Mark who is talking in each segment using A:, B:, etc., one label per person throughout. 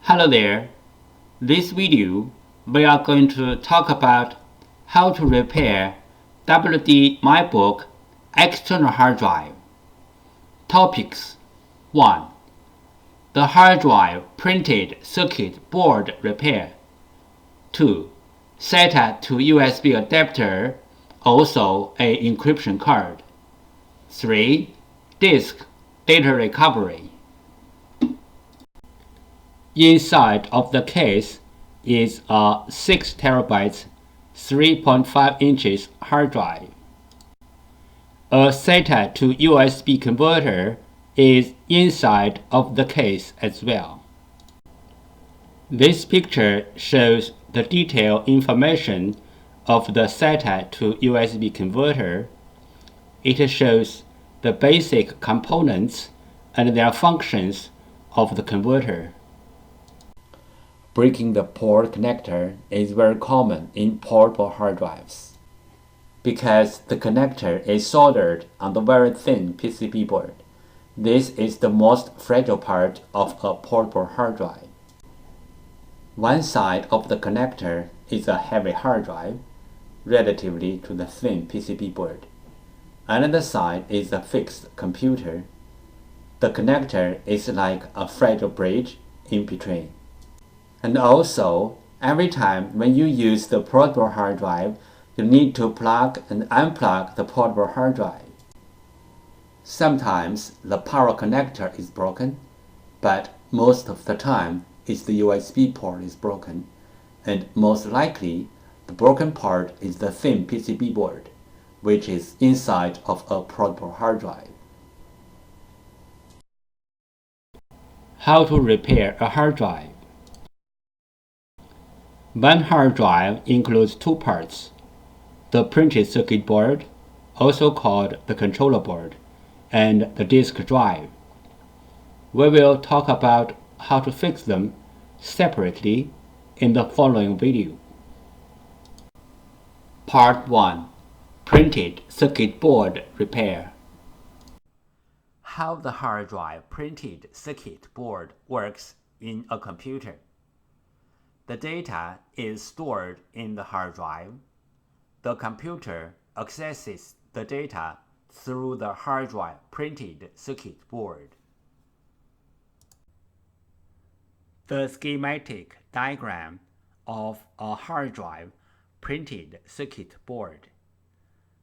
A: Hello there. This video we are going to talk about how to repair WD MacBook external hard drive. Topics 1. The hard drive printed circuit board repair. 2. SATA to USB adapter, also a encryption card. 3. Disk data recovery. Inside of the case is a 6 TB 3.5 inches hard drive. A SATA to USB converter is inside of the case as well. This picture shows the detailed information of the SATA to USB converter. It shows the basic components and their functions of the converter. Breaking the port connector is very common in portable hard drives because the connector is soldered on the very thin PCB board. This is the most fragile part of a portable hard drive. One side of the connector is a heavy hard drive relatively to the thin PCB board. Another side is a fixed computer. The connector is like a fragile bridge in between. And also, every time when you use the portable hard drive, you need to plug and unplug the portable hard drive. Sometimes the power connector is broken, but most of the time it's the USB port is broken, and most likely the broken part is the thin PCB board, which is inside of a portable hard drive. How to repair a hard drive? One hard drive includes two parts: the printed circuit board, also called the controller board, and the disk drive. We will talk about how to fix them separately in the following video. Part 1. Printed circuit board repair. How the hard drive printed circuit board works in a computer. The data is stored in the hard drive. The computer accesses the data through the hard drive printed circuit board. The schematic diagram of a hard drive printed circuit board.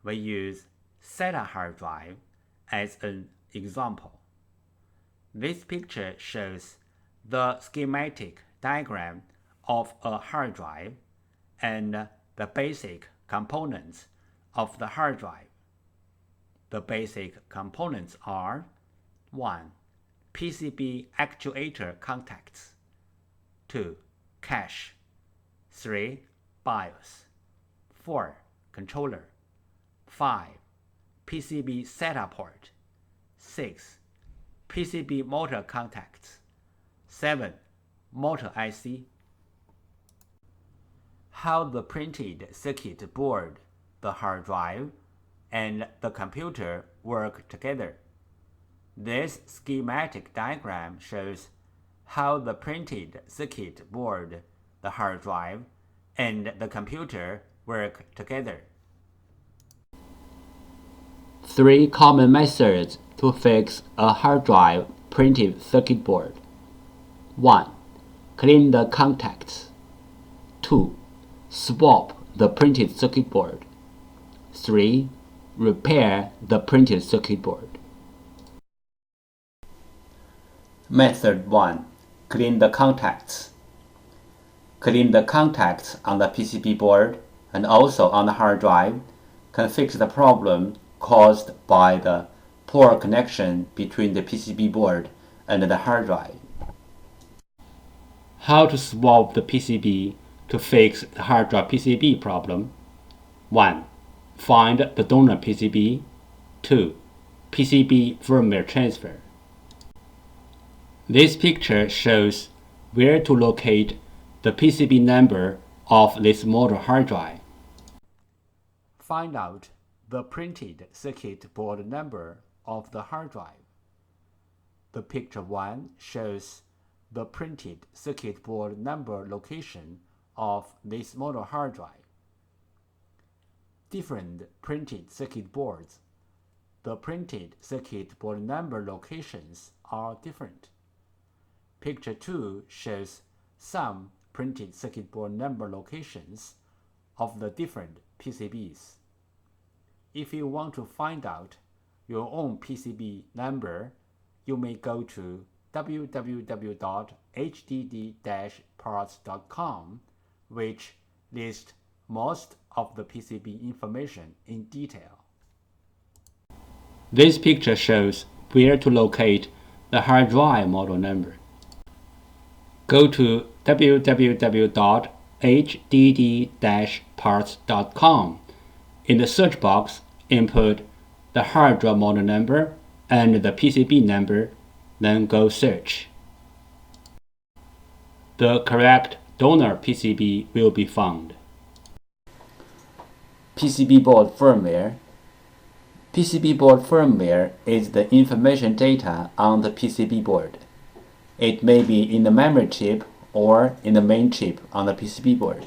A: We use SATA hard drive as an example. This picture shows the schematic diagram of a hard drive and the basic components of the hard drive. The basic components are 1. PCB actuator contacts, 2. Cache, 3. BIOS, 4. Controller, 5. PCB SATA port, 6. PCB motor contacts, 7. motor IC. How the printed circuit board, the hard drive, and the computer work together. This schematic diagram shows how the printed circuit board, the hard drive, and the computer work together. 3 common methods to fix a hard drive printed circuit board. 1. Clean the contacts. 2. Swap the printed circuit board. 3. Repair the printed circuit board. Method 1. Clean the contacts. Clean the contacts on the PCB board and also on the hard drive can fix the problem caused by the poor connection between the PCB board and the hard drive. How to swap the PCB to fix the hard drive PCB problem. 1. Find the donor PCB. 2. PCB firmware transfer. This picture shows where to locate the PCB number of this model hard drive. Find out the printed circuit board number of the hard drive. The picture 1 shows the printed circuit board number location of this model hard drive. Different printed circuit boards. The printed circuit board number locations are different. Picture 2 shows some printed circuit board number locations of the different PCBs. If you want to find out your own PCB number, you may go to www.hdd-parts.com, which lists most of the PCB information in detail. This picture shows where to locate the hard drive model number. Go to www.hdd-parts.com. In the search box, input the hard drive model number and the PCB number, then go search. The correct donor PCB will be found. PCB board firmware. PCB board firmware is the information data on the PCB board. It may be in the memory chip or in the main chip on the PCB board.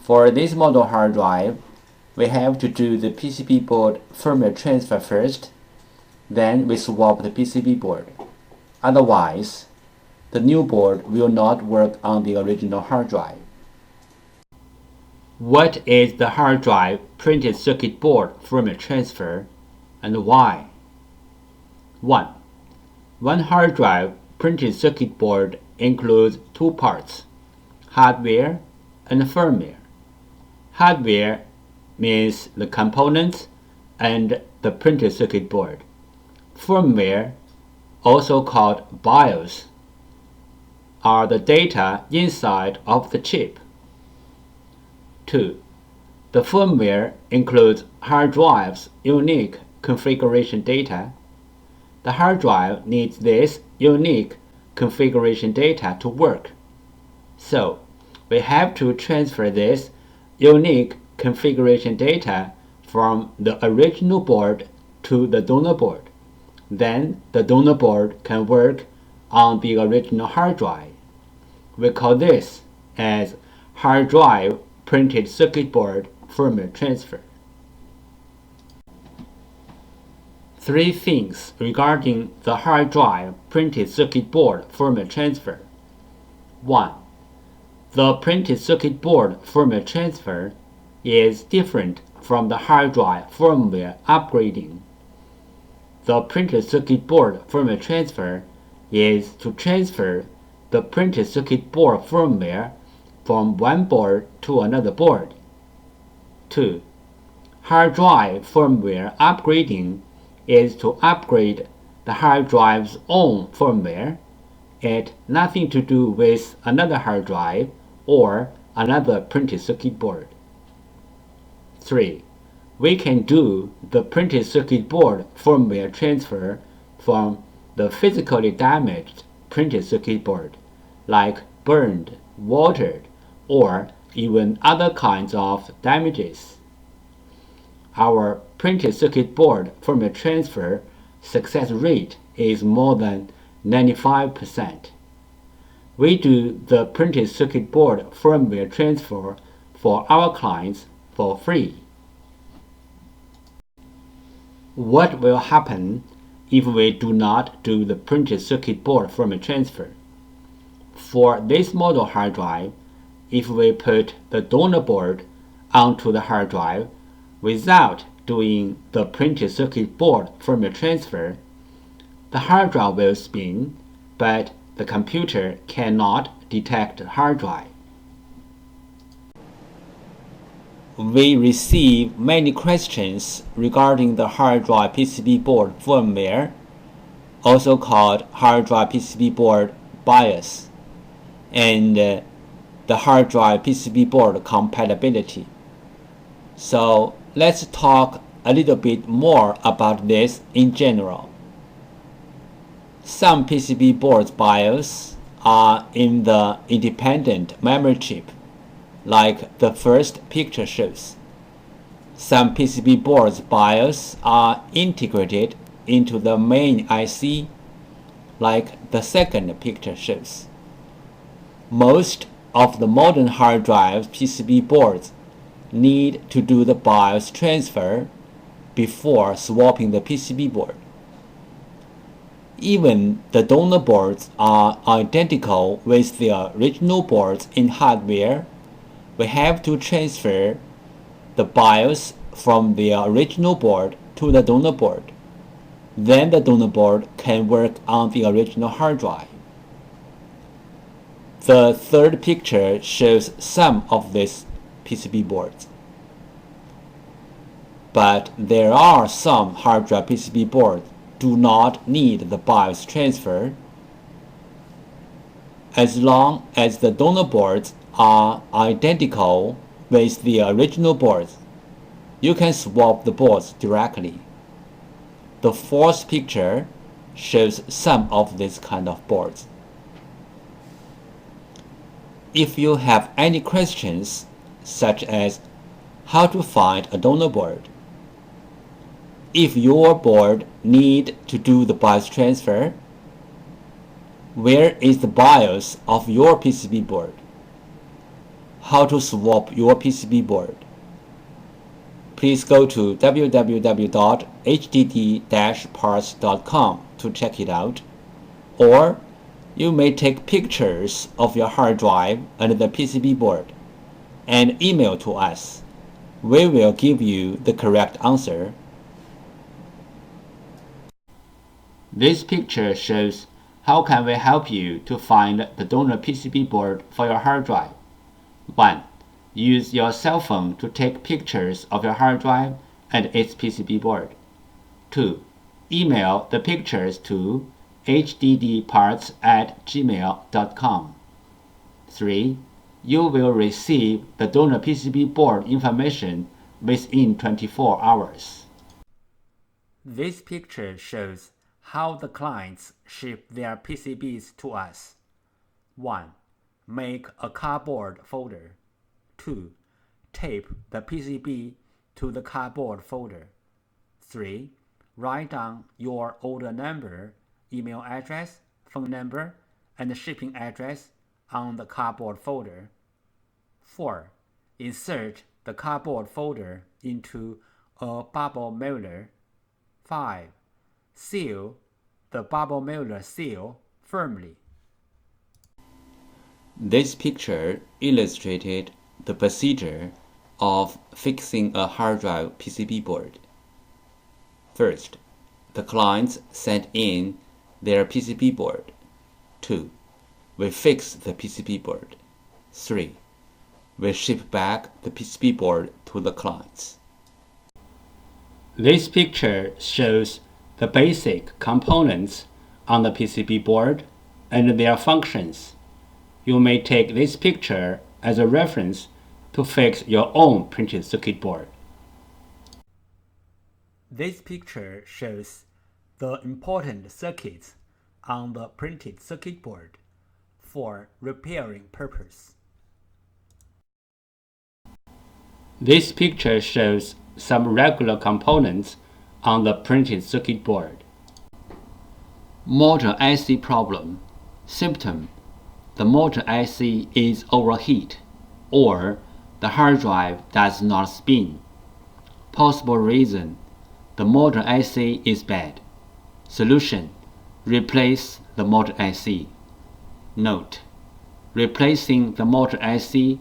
A: For this model hard drive, we have to do the PCB board firmware transfer first, then we swap the PCB board. Otherwise, the new board will not work on the original hard drive. What is the hard drive printed circuit board firmware transfer and why? 1. One hard drive printed circuit board includes two parts, hardware and firmware. Hardware means the components and the printed circuit board. Firmware, also called BIOS, are the data inside of the chip. 2. The firmware includes hard drive's unique configuration data. The hard drive needs this unique configuration data to work. So, we have to transfer this unique configuration data from the original board to the donor board. Then the donor board can work on the original hard drive. We call this as hard drive printed circuit board firmware transfer. 3 things regarding the hard drive printed circuit board firmware transfer. 1. The printed circuit board firmware transfer is different from the hard drive firmware upgrading. The printed circuit board firmware transfer is to transfer the printed circuit board firmware from one board to another board. 2. Hard drive firmware upgrading is to upgrade the hard drive's own firmware. It has nothing to do with another hard drive or another printed circuit board. 3. We can do the printed circuit board firmware transfer from the physically damaged printed circuit board, like burned, watered, or even other kinds of damages. Our printed circuit board firmware transfer success rate is more than 95%. We do the printed circuit board firmware transfer for our clients for free. What will happen if we do not do the printed circuit board firmware transfer? For this model hard drive, if we put the donor board onto the hard drive without doing the printed circuit board firmware transfer, the hard drive will spin, but the computer cannot detect the hard drive. We receive many questions regarding the hard drive PCB board firmware, also called hard drive PCB board BIOS, and the hard drive PCB board compatibility. So let's talk a little bit more about this in general. Some PCB boards BIOS are in the independent memory chip, like the first picture shows. Some PCB boards BIOS are integrated into the main IC. like the second picture shows. Most of the modern hard drive PCB boards need to do the BIOS transfer before swapping the PCB board. Even the donor boards are identical with the original boards in hardware. We have to transfer the BIOS from the original board to the donor board. Then the donor board can work on the original hard drive. The third picture shows some of these PCB boards. But there are some hard drive PCB boards do not need the BIOS transfer. As long as the donor boards are identical with the original boards, you can swap the boards directly. The fourth picture shows some of these kind of boards. If you have any questions, such as how to find a donor board, if your board need to do the BIOS transfer, where is the BIOS of your PCB board, how to swap your PCB board, please go to www.hdd-parts.com to check it out, or you may take pictures of your hard drive and the PCB board and email to us. We will give you the correct answer. This picture shows how can we help you to find the donor PCB board for your hard drive. 1. Use your cell phone to take pictures of your hard drive and its PCB board. 2. Email the pictures to hddparts@gmail.com. 3. You will receive the donor PCB board information within 24 hours. This picture shows how the clients ship their PCBs to us. 1. Make a cardboard folder. 2. Tape the PCB to the cardboard folder. 3. Write down your order number, email address, phone number, and shipping address on the cardboard folder. 4. Insert the cardboard folder into a bubble mailer. 5. Seal the bubble mailer seal firmly. This picture illustrated the procedure of fixing a hard drive PCB board. First, the clients sent in their PCB board. 2. We fix the PCB board. 3. We ship back the PCB board to the clients. This picture shows the basic components on the PCB board and their functions. You may take this picture as a reference to fix your own printed circuit board. This picture shows the important circuits on the printed circuit board for repairing purpose. This picture shows some regular components on the printed circuit board. Motor IC problem. Symptom: the motor IC is overheat, or the hard drive does not spin. Possible reason: the motor IC is bad. Solution: replace the motor IC. Note: replacing the motor IC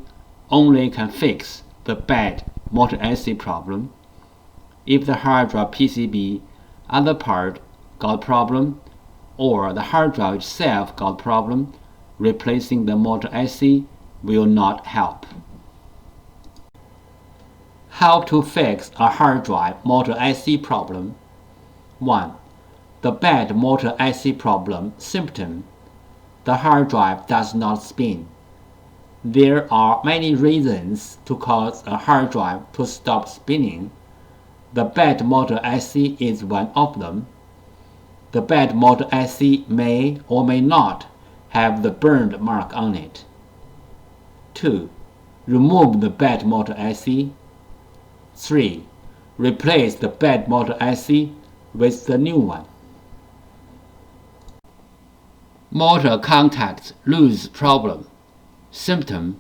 A: only can fix the bad motor IC problem. If the hard drive PCB other part got problem, or the hard drive itself got problem, replacing the motor IC will not help. How to fix a hard drive motor IC problem? 1. The bad motor IC problem symptom: the hard drive does not spin. There are many reasons to cause a hard drive to stop spinning. The bad motor IC is one of them. The bad motor IC may or may not have the burned mark on it. 2. Remove the bad motor IC. 3. Replace the bad motor IC with the new one. Motor contacts loose problem. Symptom: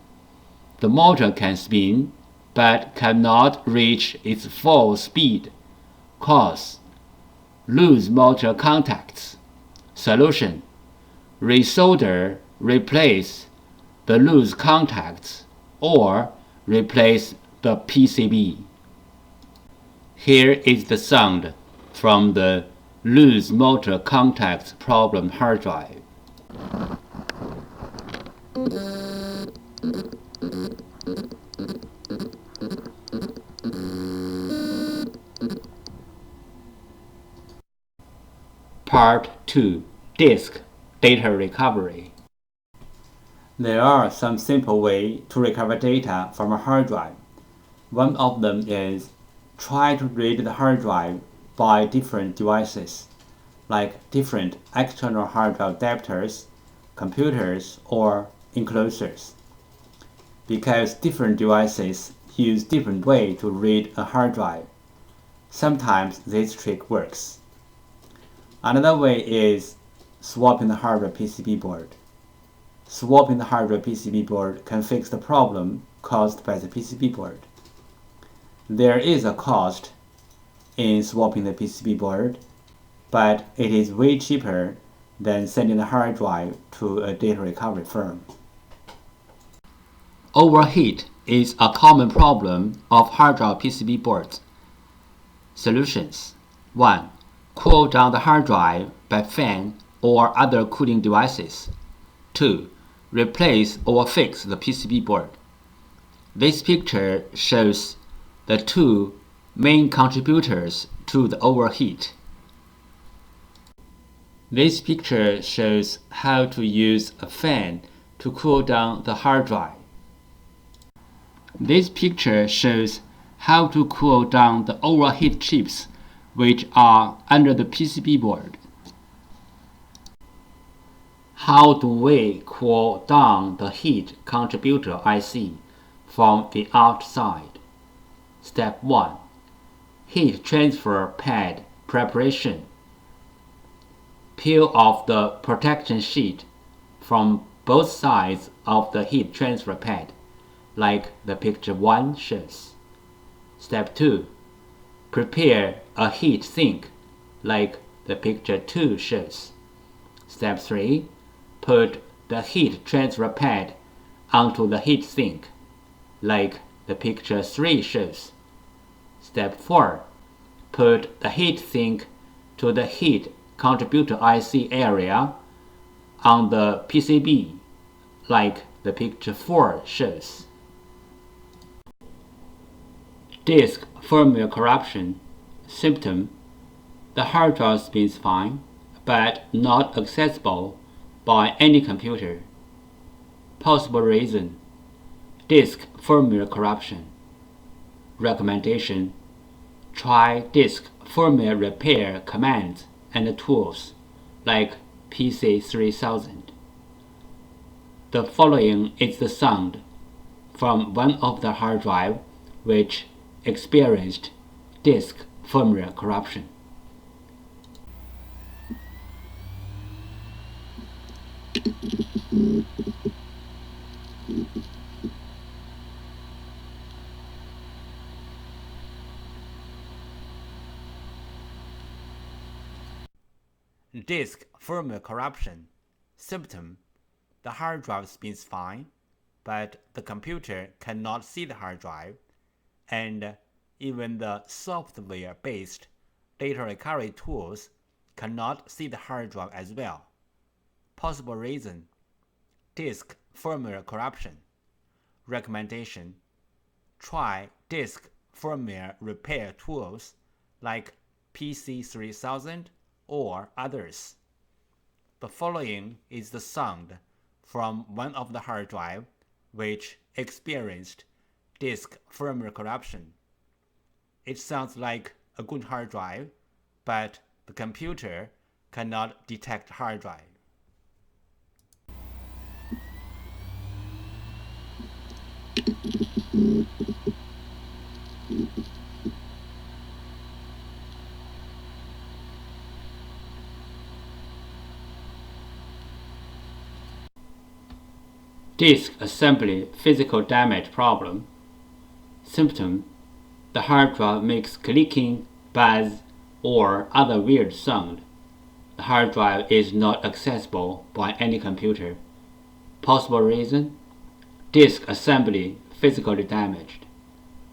A: the motor can spin, but cannot reach its full speed. Cause: loose motor contacts. Solution: resolder, replace the loose contacts, or replace the PCB. Here is the sound from the loose motor contacts problem hard drive. Part 2. Disk Data Recovery. There are some simple ways to recover data from a hard drive. One of them is try to read the hard drive by different devices, like different external hard drive adapters, computers, or enclosures. Because different devices use different ways to read a hard drive, sometimes this trick works. Another way is swapping the hardware PCB board. Swapping the hardware PCB board can fix the problem caused by the PCB board. There is a cost in swapping the PCB board, but it is way cheaper than sending the hard drive to a data recovery firm. Overheat is a common problem of hard drive PCB boards. Solutions: 1. Cool down the hard drive by fan or other cooling devices. 2. Replace or fix the PCB board. This picture shows the two main contributors to the overheat. This picture shows how to use a fan to cool down the hard drive. This picture shows how to cool down the overheat chips which are under the PCB board. How do we cool down the heat contributor IC from the outside? Step 1. Heat transfer pad preparation. Peel off the protection sheet from both sides of the heat transfer pad, like the picture 1 shows. Step 2. Prepare a heat sink, like the picture 2 shows. Step 3. Put the heat transfer pad onto the heat sink, like the picture 3 shows. Step 4. Put the heat sink to the heat contributor IC area on the PCB, like the picture 4 shows. Disk firmware corruption. Symptom: the hard drive spins fine, but not accessible by any computer. Possible reason: disk firmware corruption. Recommendation: try disk firmware repair commands and tools like PC3000. The following is the sound from one of the hard drive which experienced disk firmware corruption. Disk firmware corruption. Symptom: the hard drive spins fine, but the computer cannot see the hard drive, and even the software-based data recovery tools cannot see the hard drive as well. Possible reason: disk firmware corruption. Recommendation: try disk firmware repair tools like PC3000 or others. The following is the sound from one of the hard drive which experienced disk firmware corruption. It sounds like a good hard drive, but the computer cannot detect hard drive. Disk assembly physical damage problem. Symptom: the hard drive makes clicking, buzz, or other weird sound. The hard drive is not accessible by any computer. Possible reason: disk assembly physically damaged.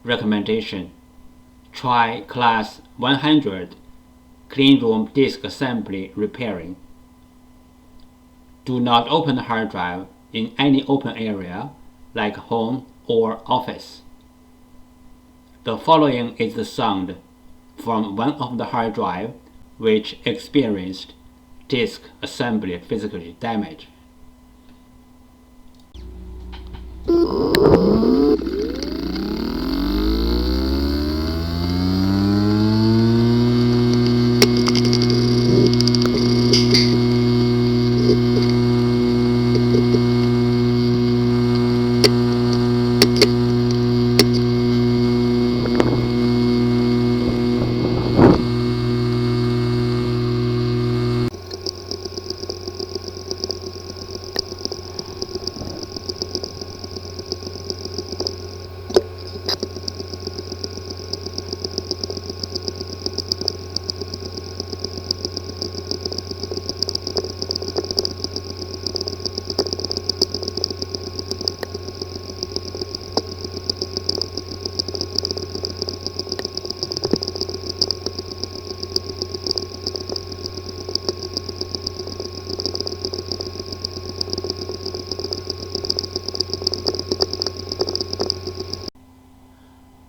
A: Recommendation: try Class 100 cleanroom disk assembly repairing. Do not open the hard drive in any open area like home or office. The following is the sound from one of the hard drive which experienced disk assembly physical damage.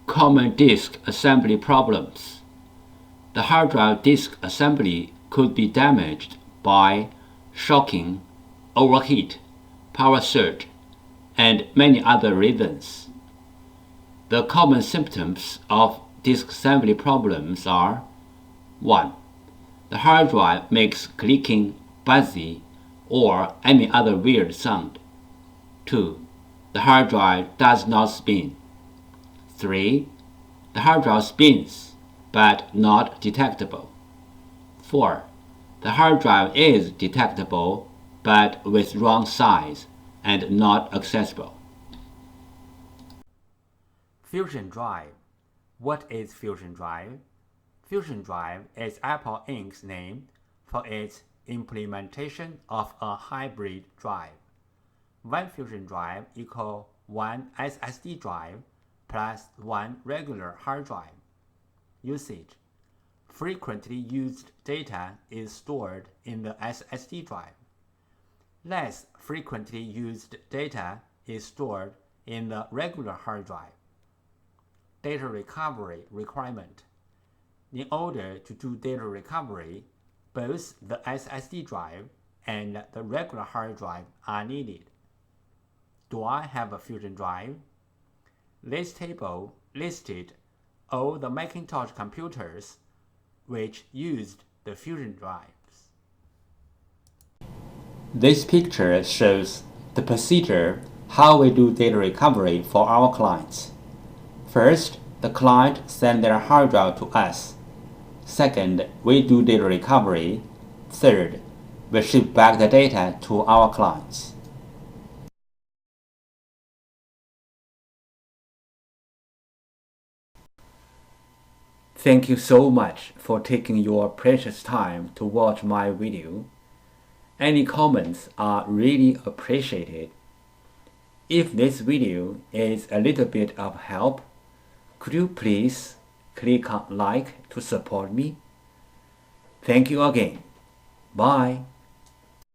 A: Common disk assembly problems. The hard drive disk assembly could be damaged by shocking, overheat, power surge, and many other reasons. The common symptoms of disk assembly problems are: 1. The hard drive makes clicking, buzzy, or any other weird sound. 2. The hard drive does not spin. 3. The hard drive spins, but not detectable. 4. The hard drive is detectable, but with wrong size and not accessible. Fusion drive. What is Fusion drive? Fusion drive is Apple Inc.'s name for its implementation of a hybrid drive. One Fusion drive equals one SSD drive plus one regular hard drive. Usage: frequently used data is stored in the SSD drive. Less frequently used data is stored in the regular hard drive. Data recovery requirement: in order to do data recovery, both the SSD drive and the regular hard drive are needed. Do I have a Fusion drive? This table listed all the Macintosh computers which used the Fusion drives. This picture shows the procedure how we do data recovery for our clients. First, the client sends their hard drive to us. Second, we do data recovery. Third, we ship back the data to our clients. Thank you so much for taking your precious time to watch my video. Any comments are really appreciated. If this video is a little bit of help, could you please click on like to support me? Thank you again. Bye.